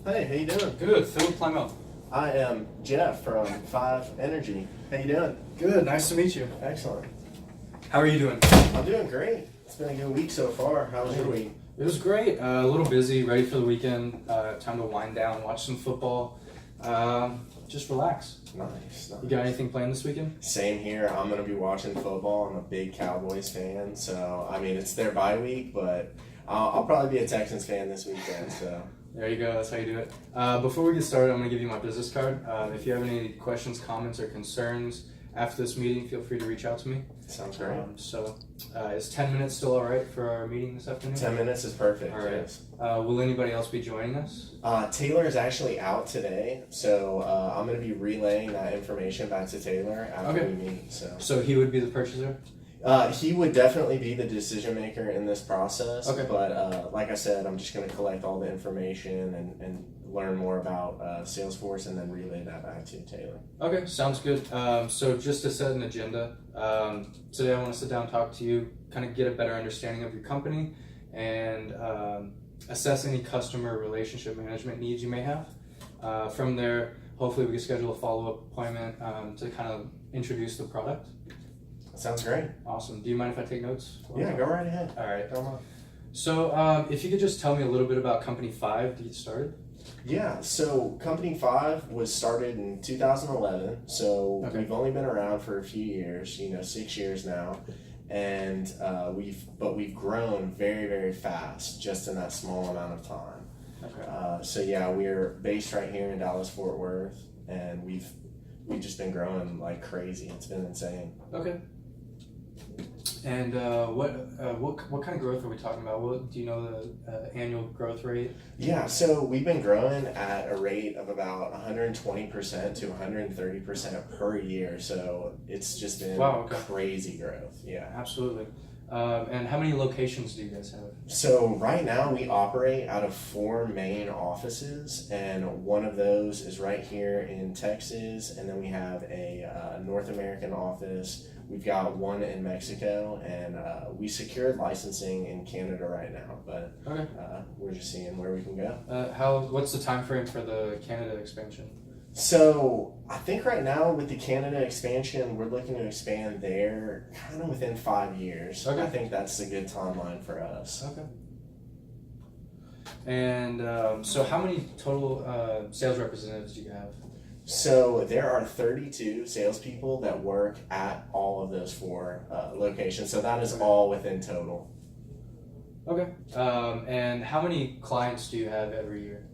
Hey, how you doing? Good, Phillip, Plymell. I am Jeff from 5 Energy. How you doing? Good, nice to meet you. Excellent. How are you doing? I'm doing great. It's been a good week so far. How was your week? It was great. A little busy, ready for the weekend. Time to wind down, watch some football. Just relax. Nice. You got anything planned this weekend? Same here. I'm going to be watching football. I'm a big Cowboys fan. So, I mean, it's their bye week, but I'll probably be a Texans fan this weekend. So. There you go. That's how you do it. Before we get started, I'm going to give you my business card. If you have any questions, comments, or concerns after this meeting, feel free to reach out to me. Sounds great. Is 10 minutes still all right for our meeting this afternoon? 10 minutes is perfect. All right. Yes. Will anybody else be joining us? Taylor is actually out today, so I'm going to be relaying that information back to Taylor after we meet. So he would be the purchaser? He would definitely be the decision maker in this process. Okay. But like I said, I'm just going to collect all the information and learn more about Salesforce and then relay that back to Taylor. Okay, sounds good. So just to set an agenda, today I want to sit down and talk to you, kind of get a better understanding of your company and assess any customer relationship management needs you may have. From there, hopefully we can schedule a follow-up appointment to kind of introduce the product. Sounds great. Awesome. Do you mind if I take notes? Yeah, go right ahead. All right. Come on. So if you could just tell me a little bit about Company 5 to get started. Yeah, so Company 5 was started in 2011, so we've only been around for a few years, 6 years now, and we've grown very, very fast just in that small amount of time. Okay. So yeah, we're based right here in Dallas, Fort Worth, and we've just been growing like crazy. It's been insane. Okay. And what kind of growth are we talking about? Do you know the annual growth rate? Yeah, so we've been growing at a rate of about 120% to 130% per year. So it's just been crazy growth. Yeah, absolutely. And how many locations do you guys have? So right now we operate out of 4 main offices, and one of those is right here in Texas, and then we have a North American office. We've got one in Mexico, and we secured licensing in Canada right now, but we're just seeing where we can go. What's the time frame for the Canada expansion? So I think right now with the Canada expansion, we're looking to expand there kind of within 5 years. Okay. I think that's a good timeline for us. Okay. And so how many total sales representatives do you have? So there are 32 salespeople that work at all of those 4 locations. So that is all within total. Okay. And how many clients do you have every year?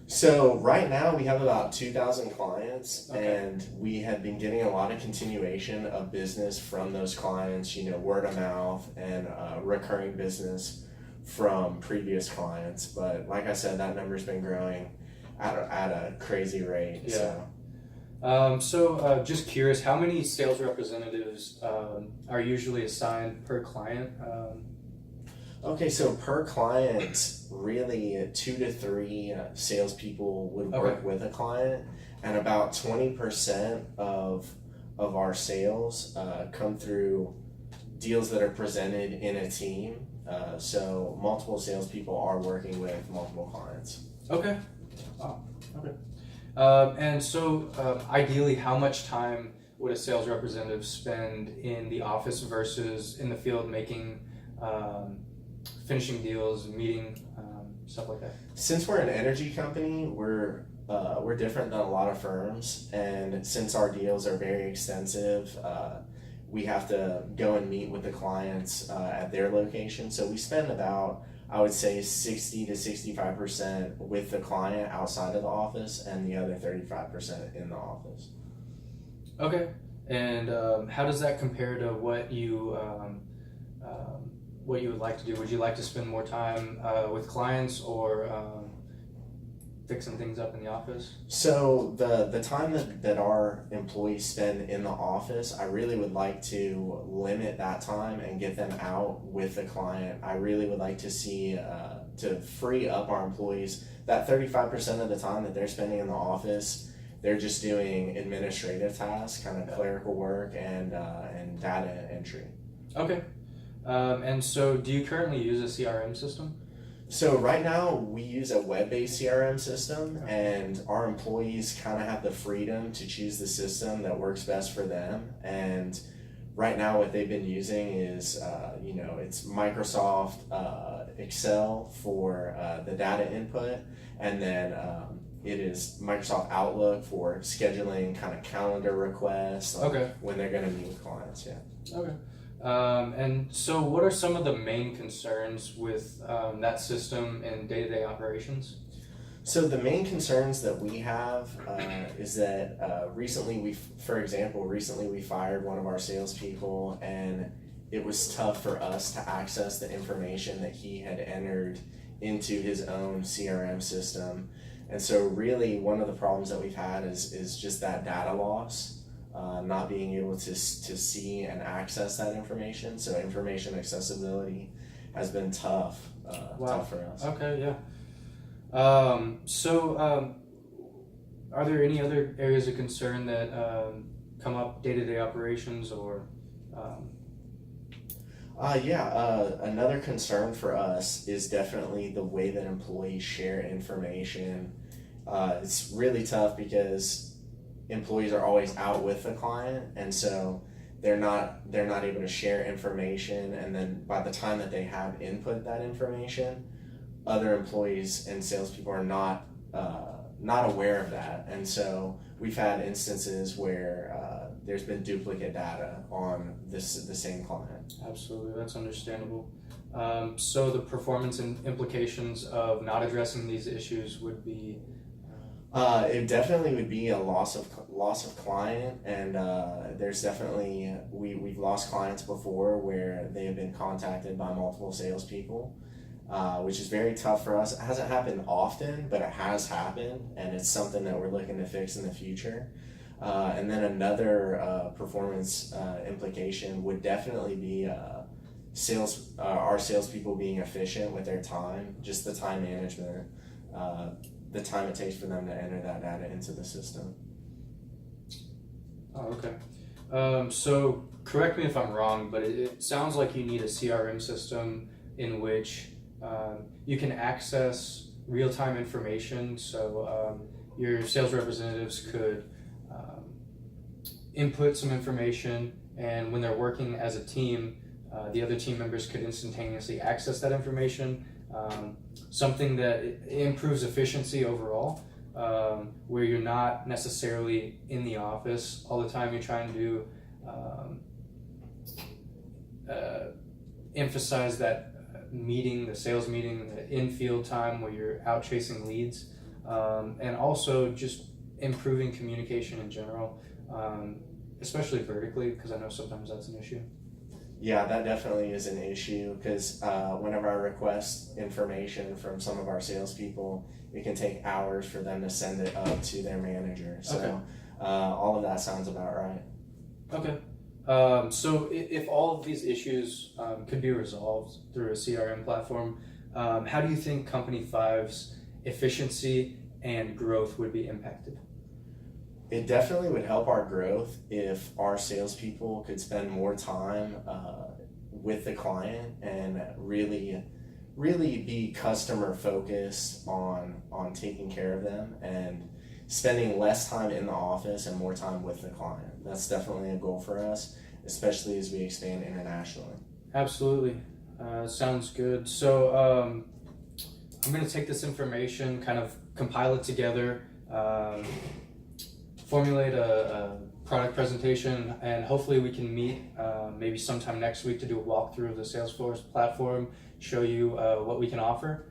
So right now we have about 2,000 clients, and we have been getting a lot of continuation of business from those clients, word of mouth and recurring business from previous clients. But like I said, that number's been growing at a crazy rate. Yeah. So just curious, how many sales representatives are usually assigned per client? Okay, so per client, really 2 to 3 salespeople would work with a client, and about 20% of our sales come through deals that are presented in a team. So multiple salespeople are working with multiple clients. Okay. Wow. Okay. And so ideally, how much time would a sales representative spend in the office versus in the field making finishing deals, meeting, stuff like that? Since we're an energy company, we're different than a lot of firms, and since our deals are very extensive, we have to go and meet with the clients at their location. So we spend about, I would say, 60 to 65% with the client outside of the office, and the other 35% in the office. Okay. And how does that compare to what you would like to do? Would you like to spend more time with clients or fixing things up in the office? So the time that our employees spend in the office, I really would like to limit that time and get them out with the client. I really would like to see to free up our employees. That 35% of the time that they're spending in the office, they're just doing administrative tasks, kind of clerical work and data entry. Okay. And so do you currently use a CRM system? So right now we use a web-based CRM system, and our employees kind of have the freedom to choose the system that works best for them. And right now what they've been using is, it's Microsoft Excel for the data input, and then it is Microsoft Outlook for scheduling kind of calendar requests when they're going to meet with clients. Yeah. Okay. And so what are some of the main concerns with that system in day-to-day operations? So the main concerns that we have is that recently we fired one of our salespeople, and it was tough for us to access the information that he had entered into his own CRM system. And so really one of the problems that we've had is just that data loss. Not being able to see and access that information. So information accessibility has been tough for us. Okay, yeah. Are there any other areas of concern that come up day-to-day operations or? Another concern for us is definitely the way that employees share information. It's really tough because employees are always out with the client, and so they're not able to share information, and then by the time that they have input that information, other employees and salespeople are not aware of that. And so we've had instances where there's been duplicate data on the same client. Absolutely, that's understandable. So the performance and implications of not addressing these issues would be it definitely would be a loss of client, and there's definitely we've lost clients before where they have been contacted by multiple salespeople, which is very tough for us. It hasn't happened often, but it has happened, and it's something that we're looking to fix in the future. And then another performance implication would definitely be our salespeople being efficient with their time, just the time management. The time it takes for them to enter that data into the system. Oh, okay. So correct me if I'm wrong, but it sounds like you need a CRM system in which you can access real-time information. So your sales representatives could input some information, and when they're working as a team, the other team members could instantaneously access that information. Something that improves efficiency overall, where you're not necessarily in the office all the time. You're trying to emphasize that the sales meeting, the in-field time where you're out chasing leads, and also just improving communication in general, especially vertically, because I know sometimes that's an issue. Yeah, that definitely is an issue because whenever I request information from some of our salespeople, it can take hours for them to send it up to their manager. So all of that sounds about right. Okay. So if all of these issues could be resolved through a CRM platform, how do you think Company 5's efficiency and growth would be impacted? It definitely would help our growth if our salespeople could spend more time with the client and really be customer focused on taking care of them and spending less time in the office and more time with the client. That's definitely a goal for us, especially as we expand internationally. Absolutely. Sounds good. So I'm going to take this information, kind of compile it together, formulate a product presentation, and hopefully we can meet maybe sometime next week to do a walkthrough of the Salesforce platform, show you what we can offer.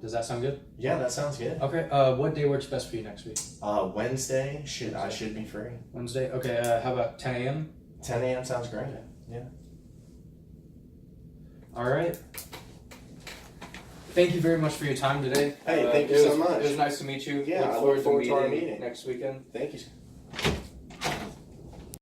Does that sound good? Yeah, that sounds good. Okay. What day works best for you next week? Wednesday. I should be free. Wednesday? Okay. How about 10 a.m.? 10 a.m. sounds great. Okay. Yeah. All right. Thank you very much for your time today. Hey, thank you so much. It was nice to meet you. Yeah, Look forward to to our meeting next weekend. Thank you.